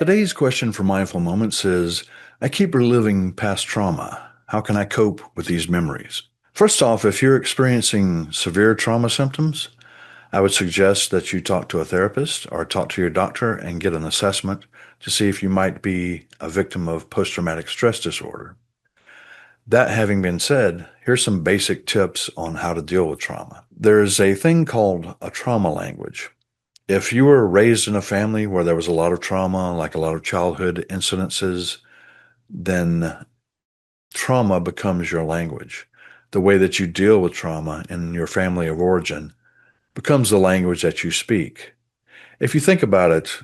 Today's question for Mindful Moments is I keep reliving past trauma. How can I cope with these memories? First off, if you're experiencing severe trauma symptoms, I would suggest that you talk to a therapist or talk to your doctor and get an assessment to see if you might be a victim of post-traumatic stress disorder. That having been said, here's some basic tips on how to deal with trauma. There's a thing called a trauma language. If you were raised in a family where there was a lot of trauma, like a lot of childhood incidences, then trauma becomes your language. The way that you deal with trauma in your family of origin becomes the language that you speak. If you think about it,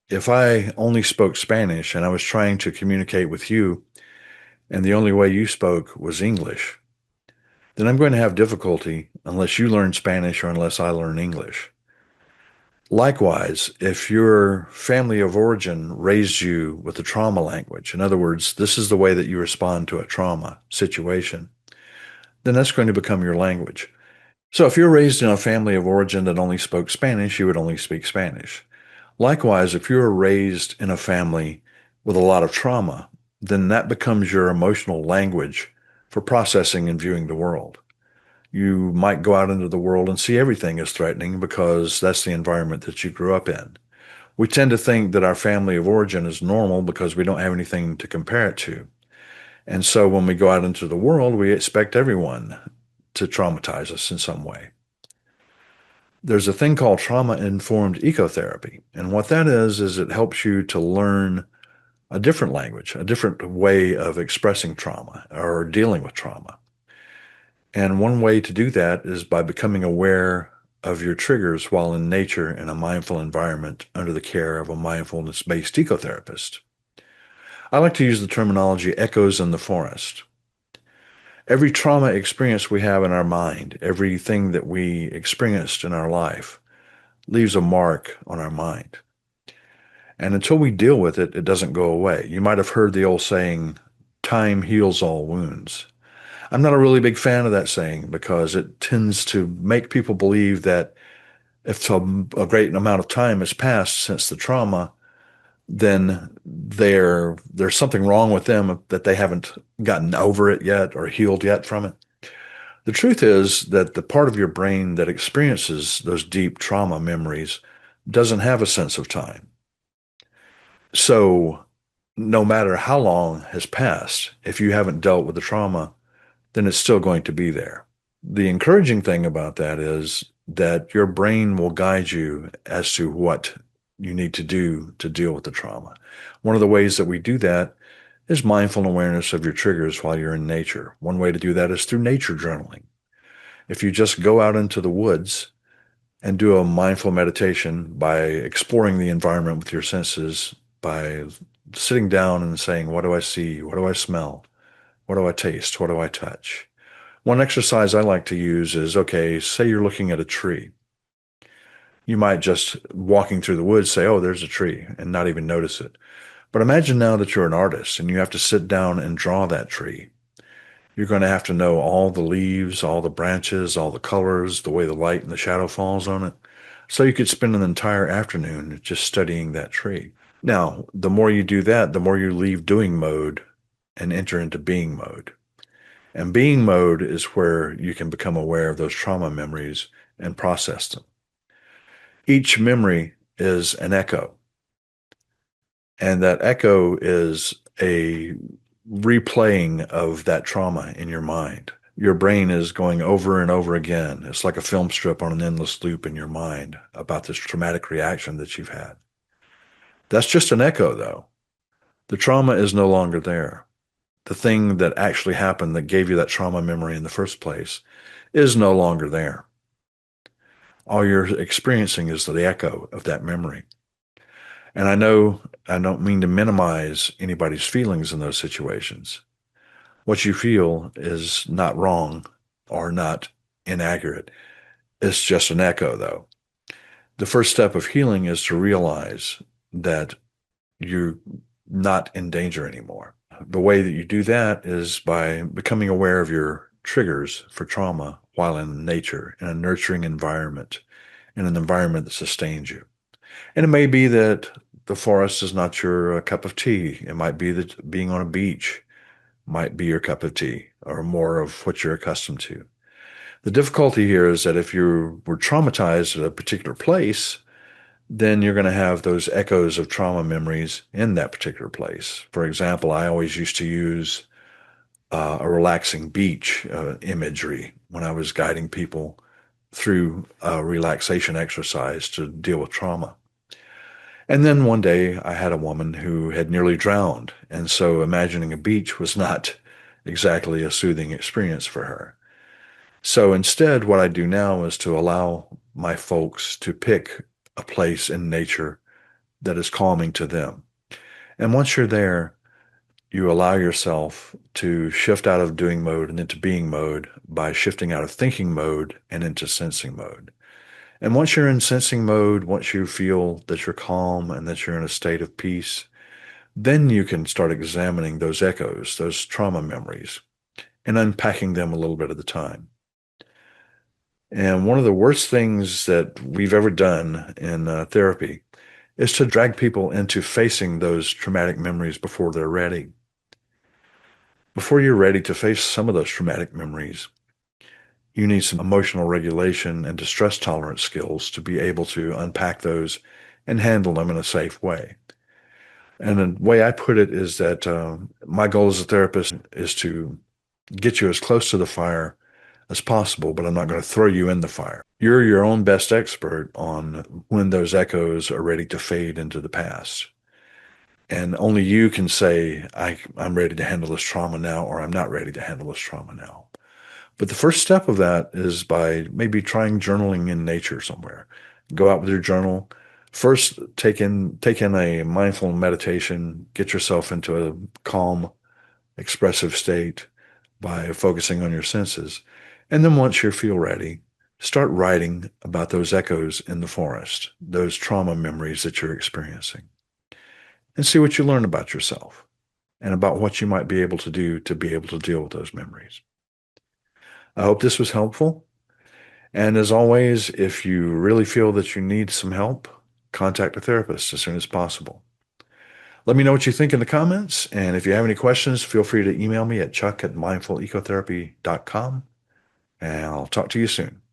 if I only spoke Spanish and I was trying to communicate with you, and the only way you spoke was English, then I'm going to have difficulty unless you learn Spanish or unless I learn English. Likewise, if your family of origin raised you with the trauma language, in other words, this is the way that you respond to a trauma situation, then that's going to become your language. So if you're raised in a family of origin that only spoke Spanish, you would only speak Spanish. Likewise, if you're raised in a family with a lot of trauma, then that becomes your emotional language for processing and viewing the world. You might go out into the world and see everything as threatening because that's the environment that you grew up in. We tend to think that our family of origin is normal because we don't have anything to compare it to. And so when we go out into the world, we expect everyone to traumatize us in some way. There's a thing called trauma-informed ecotherapy. And what that is it helps you to learn a different language, a different way of expressing trauma or dealing with trauma. And one way to do that is by becoming aware of your triggers while in nature in a mindful environment under the care of a mindfulness-based ecotherapist. I like to use the terminology echoes in the forest. Every trauma experience we have in our mind, everything that we experienced in our life, leaves a mark on our mind. And until we deal with it, it doesn't go away. You might have heard the old saying, time heals all wounds. I'm not a really big fan of that saying because it tends to make people believe that if a great amount of time has passed since the trauma, then there's something wrong with them that they haven't gotten over it yet or healed yet from it. The truth is that the part of your brain that experiences those deep trauma memories doesn't have a sense of time. So no matter how long has passed, if you haven't dealt with the trauma, then it's still going to be there. The encouraging thing about that is that your brain will guide you as to what you need to do to deal with the trauma. One of the ways that we do that is mindful awareness of your triggers while you're in nature. One way to do that is through nature journaling. If you just go out into the woods and do a mindful meditation by exploring the environment with your senses, by sitting down and saying, what do I see? What do I smell? What do I taste? What do I touch? One exercise I like to use is, okay, say you're looking at a tree. You might just walking through the woods say, oh, there's a tree and not even notice it. But imagine now that you're an artist and you have to sit down and draw that tree. You're going to have to know all the leaves, all the branches, all the colors, the way the light and the shadow falls on it. So you could spend an entire afternoon just studying that tree. Now, the more you do that, the more you leave doing mode and enter into being mode. And being mode is where you can become aware of those trauma memories and process them. Each memory is an echo. And that echo is a replaying of that trauma in your mind. Your brain is going over and over again. It's like a film strip on an endless loop in your mind about this traumatic reaction that you've had. That's just an echo, though. The trauma is no longer there. The thing that actually happened that gave you that trauma memory in the first place is no longer there. All you're experiencing is the echo of that memory. And I know I don't mean to minimize anybody's feelings in those situations. What you feel is not wrong or not inaccurate. It's just an echo, though. The first step of healing is to realize that you're not in danger anymore. The way that you do that is by becoming aware of your triggers for trauma while in nature, in a nurturing environment, in an environment that sustains you. And it may be that the forest is not your cup of tea. It might be that being on a beach might be your cup of tea or more of what you're accustomed to. The difficulty here is that if you were traumatized at a particular place, then you're going to have those echoes of trauma memories in that particular place. For example, I always used to use a relaxing beach imagery when I was guiding people through a relaxation exercise to deal with trauma. And then one day I had a woman who had nearly drowned. And so imagining a beach was not exactly a soothing experience for her. So instead, what I do now is to allow my folks to pick a place in nature that is calming to them. And once you're there, you allow yourself to shift out of doing mode and into being mode by shifting out of thinking mode and into sensing mode. And once you're in sensing mode, once you feel that you're calm and that you're in a state of peace, then you can start examining those echoes, those trauma memories, and unpacking them a little bit at a time. And one of the worst things that we've ever done in therapy is to drag people into facing those traumatic memories before they're ready. Before you're ready to face some of those traumatic memories, you need some emotional regulation and distress tolerance skills to be able to unpack those and handle them in a safe way. And the way I put it is that my goal as a therapist is to get you as close to the fire as possible, but I'm not going to throw you in the fire. You're your own best expert on when those echoes are ready to fade into the past. And only you can say, I'm ready to handle this trauma now, or I'm not ready to handle this trauma now. But the first step of that is by maybe trying journaling in nature somewhere. Go out with your journal. First, take in a mindful meditation, get yourself into a calm, expressive state by focusing on your senses. And then once you feel ready, start writing about those echoes in the forest, those trauma memories that you're experiencing, and see what you learn about yourself and about what you might be able to do to be able to deal with those memories. I hope this was helpful. And as always, if you really feel that you need some help, contact a therapist as soon as possible. Let me know what you think in the comments. And if you have any questions, feel free to email me at chuck@mindfulecotherapy.com. And I'll talk to you soon.